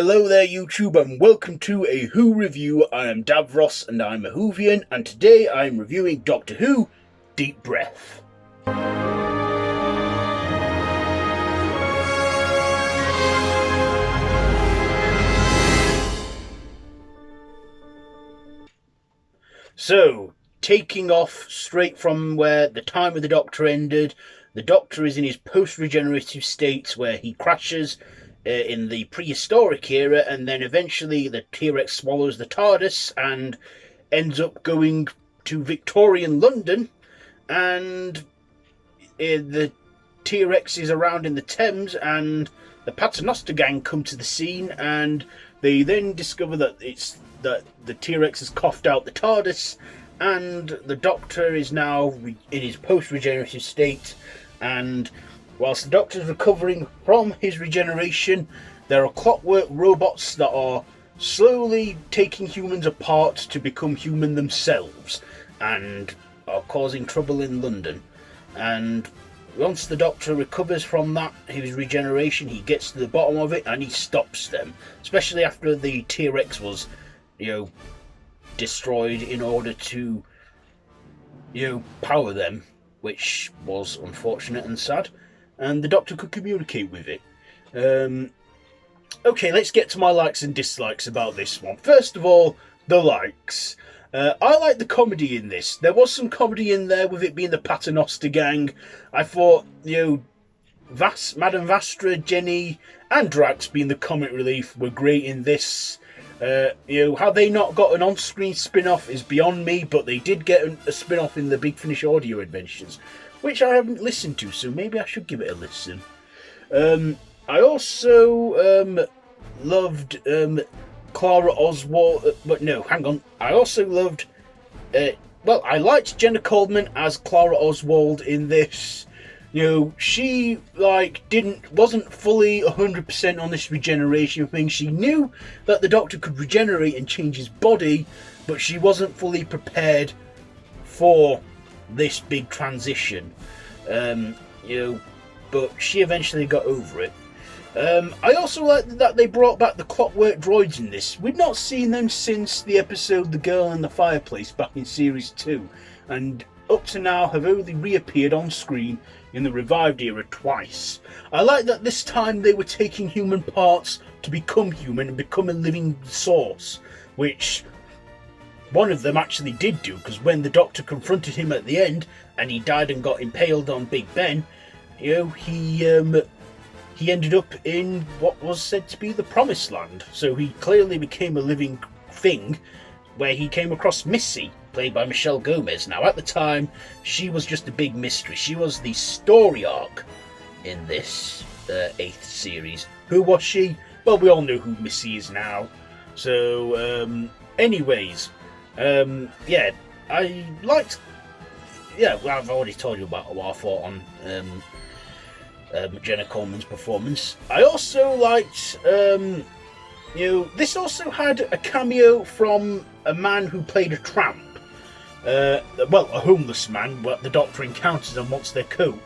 Hello there YouTube and welcome to a Who review. I am Davros and I'm a Whovian, and today I am reviewing Doctor Who Deep Breath. So, taking off straight from where the time of the Doctor ended, the Doctor is in his post-regenerative state where he crashes in the prehistoric era, and then eventually the T-Rex swallows the TARDIS and ends up going to Victorian London, and the T-Rex is around in the Thames, and the Paternoster Gang come to the scene, and they then discover that the T-Rex has coughed out the TARDIS, and the Doctor is now in his post-regenerative state, and whilst the Doctor is recovering from his regeneration, there are clockwork robots that are slowly taking humans apart to become human themselves and are causing trouble in London. And once the Doctor recovers from that, his regeneration, he gets to the bottom of it and he stops them, especially after the T-Rex was, destroyed in order to, power them, which was unfortunate and sad. And the Doctor could communicate with it. Okay, let's get to my likes and dislikes about this one. First of all, the likes. I like the comedy in this. There was some comedy in there with it being the Paternoster Gang. I thought, Madame Vastra, Jenny, and Drax being the comic relief were great in this. How they not got an on-screen spin-off is beyond me, but they did get a spin-off in the Big Finish audio adventures, which I haven't listened to, so maybe I should give it a listen. I also loved Clara Oswald, but no, hang on. I also loved, I liked Jenna Coleman as Clara Oswald in this. She wasn't fully 100% on this regeneration thing. She knew that the Doctor could regenerate and change his body, but she wasn't fully prepared for this big transition. But she eventually got over it. I also like that they brought back the Clockwork Droids in this. We'd not seen them since the episode The Girl in the Fireplace back in Series 2, and up to now have only reappeared on screen in the revived era twice. I like that this time they were taking human parts to become human and become a living source, which one of them actually did do, because when the Doctor confronted him at the end and he died and got impaled on Big Ben, he ended up in what was said to be the Promised Land. So he clearly became a living thing, where he came across Missy, played by Michelle Gomez. Now, at the time, she was just a big mystery. She was the story arc in this 8th series. Who was she? Well, we all know who Missy is now. So, anyways, I liked... I've already told you about what I thought on Jenna Coleman's performance. I also liked, this also had a cameo from a man who played a tramp. A homeless man, what the Doctor encounters and wants their coat.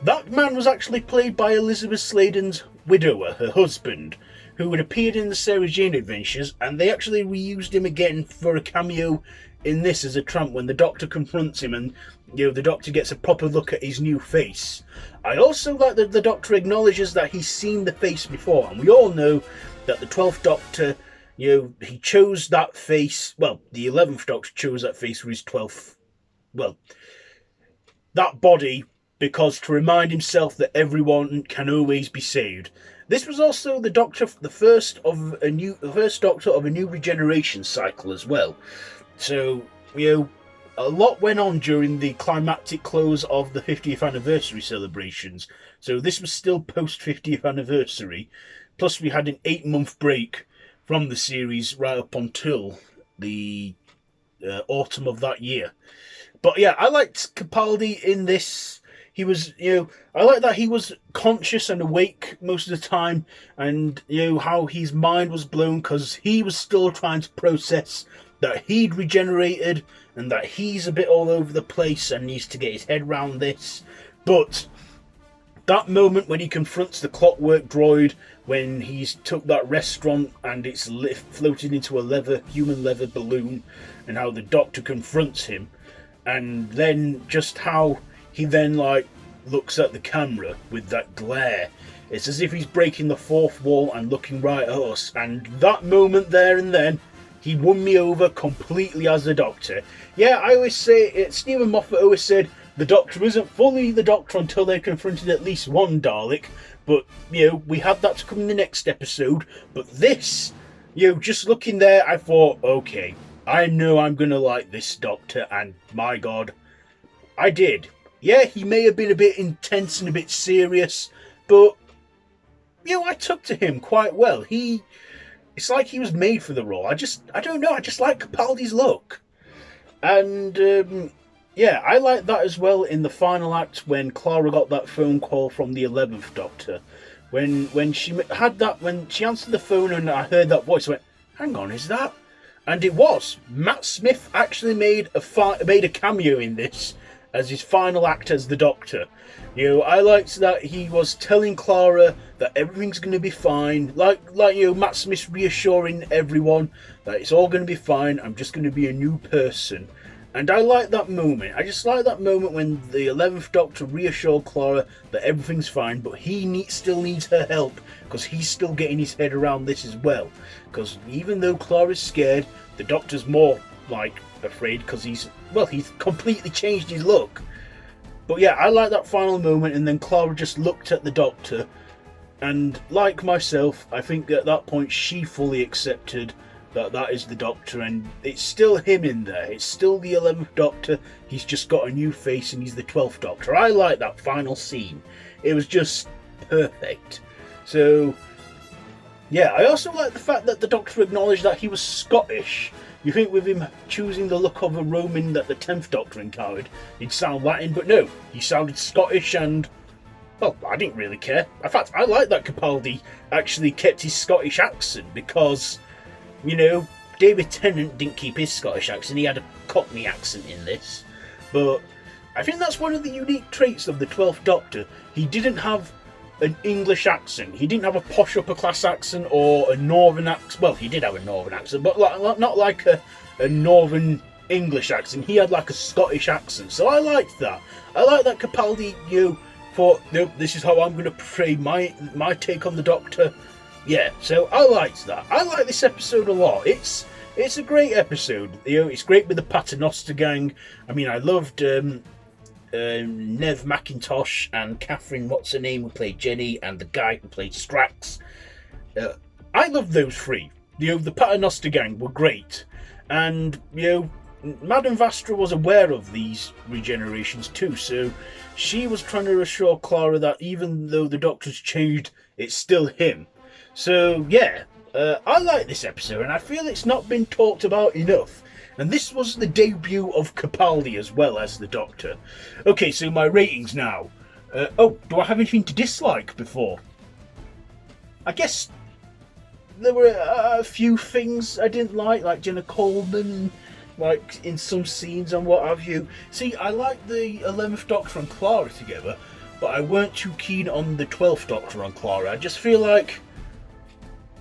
That man was actually played by Elizabeth Sladen's widower, her husband, who had appeared in the Sarah Jane Adventures, and they actually reused him again for a cameo in this as a tramp when the Doctor confronts him and the Doctor gets a proper look at his new face. I also like that the Doctor acknowledges that he's seen the face before, and we all know that the 12th Doctor, he chose that face, the 11th Doctor chose that face for his 12th, that body, because to remind himself that everyone can always be saved. This was also the Doctor, the first Doctor of a new regeneration cycle as well. So, a lot went on during the climactic close of the 50th anniversary celebrations. So this was still post 50th anniversary. Plus we had an 8-month break from the series right up until the autumn of that year. But yeah, I liked Capaldi in this. He was, I like that he was conscious and awake most of the time, and how his mind was blown because he was still trying to process that he'd regenerated and that he's a bit all over the place and needs to get his head around this. But that moment when he confronts the Clockwork Droid, when he's took that restaurant and it's floated into a human leather balloon, and how the Doctor confronts him, and then just how he then like looks at the camera with that glare. It's as if he's breaking the fourth wall and looking right at us. And that moment there and then, he won me over completely as the Doctor. Yeah, I always say, Stephen Moffat always said, the Doctor isn't fully the Doctor until they've confronted at least one Dalek. But, you know, we had that to come in the next episode. But this, you know, just looking there, I thought, okay, I know I'm going to like this Doctor. And my God, I did. Yeah, he may have been a bit intense and a bit serious, but, you know, I took to him quite well. It's like he was made for the role. I don't know, I just like Capaldi's look. And, yeah, I like that as well in the final act when Clara got that phone call from the 11th Doctor. When she answered the phone and I heard that voice, I went, hang on, is that? And it was. Matt Smith actually made a cameo in this as his final act as the Doctor. You know, I liked that he was telling Clara that everything's going to be fine. Like you know, Matt Smith reassuring everyone that it's all going to be fine. I'm just going to be a new person. And I like that moment. I just like that moment when the 11th Doctor reassured Clara that everything's fine, but he still needs her help because he's still getting his head around this as well. Because even though Clara's scared, the Doctor's more like afraid because he's completely changed his look. But yeah, I like that final moment, and then Clara just looked at the Doctor, and like myself, I think at that point she fully accepted that is the Doctor, and it's still him in there. It's still the 11th Doctor. He's just got a new face, and he's the 12th Doctor. I like that final scene. It was just perfect. So yeah, I also like the fact that the Doctor acknowledged that he was Scottish. You think with him choosing the look of a Roman that the 10th Doctor encountered, he'd sound Latin, but no, he sounded Scottish, and, well, I didn't really care. In fact, I like that Capaldi actually kept his Scottish accent, because, you know, David Tennant didn't keep his Scottish accent, he had a Cockney accent in this. But I think that's one of the unique traits of the 12th Doctor. He didn't have an English accent. He didn't have a posh upper class accent or a northern accent. Well, he did have a northern accent, but not like a northern English accent. He had like a Scottish accent. So I liked that. I like that Capaldi, you thought, nope, this is how I'm going to portray my take on the Doctor. Yeah, so I liked that. I like this episode a lot. It's a great episode. You know, it's great with the Paternoster Gang. I mean, I loved Nev McIntosh and Catherine, what's her name, who played Jenny, and the guy who played Strax. I loved those three. You know, the Paternoster Gang were great, and you know, Madame Vastra was aware of these regenerations too, so she was trying to reassure Clara that even though the Doctor's changed, it's still him. So yeah, I like this episode, and I feel it's not been talked about enough. And this was the debut of Capaldi as well as the Doctor. Okay, so my ratings now. Oh, do I have anything to dislike before? I guess there were a few things I didn't like Jenna Coleman, like in some scenes and what have you. See, I like the 11th Doctor and Clara together, but I weren't too keen on the 12th Doctor and Clara. I just feel like,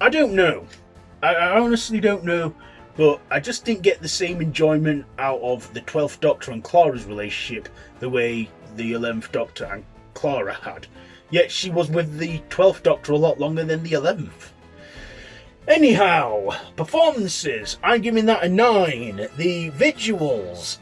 I don't know. I honestly don't know. But I just didn't get the same enjoyment out of the 12th Doctor and Clara's relationship the way the 11th Doctor and Clara had. Yet she was with the 12th Doctor a lot longer than the 11th. Anyhow, performances. I'm giving that a 9. The visuals.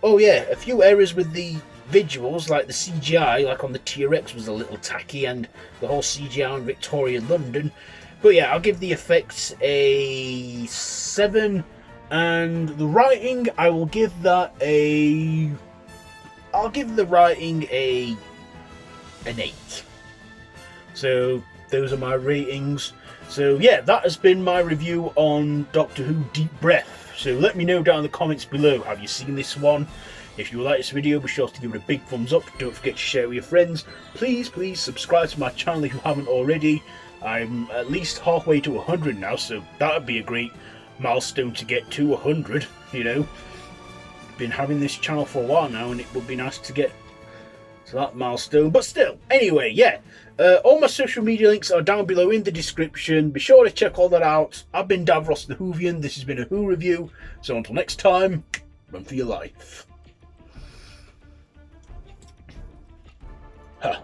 Oh yeah, a few errors with the visuals, like the CGI, like on the T-Rex was a little tacky, and the whole CGI on Victorian London. But yeah, I'll give the effects a 7, and the writing, I will give that I'll give the writing an 8. So those are my ratings. So yeah, that has been my review on Doctor Who Deep Breath. So let me know down in the comments below, have you seen this one? If you like this video, be sure to give it a big thumbs up. Don't forget to share it with your friends. Please subscribe to my channel if you haven't already. I'm at least halfway to 100 now, so that would be a great milestone to get to 100, you know. Been having this channel for a while now, and it would be nice to get So that milestone. But still, anyway, yeah. All my social media links are down below in the description. Be sure to check all that out. I've been Davros the Whovian. This has been a Who review. So until next time, run for your life. Huh.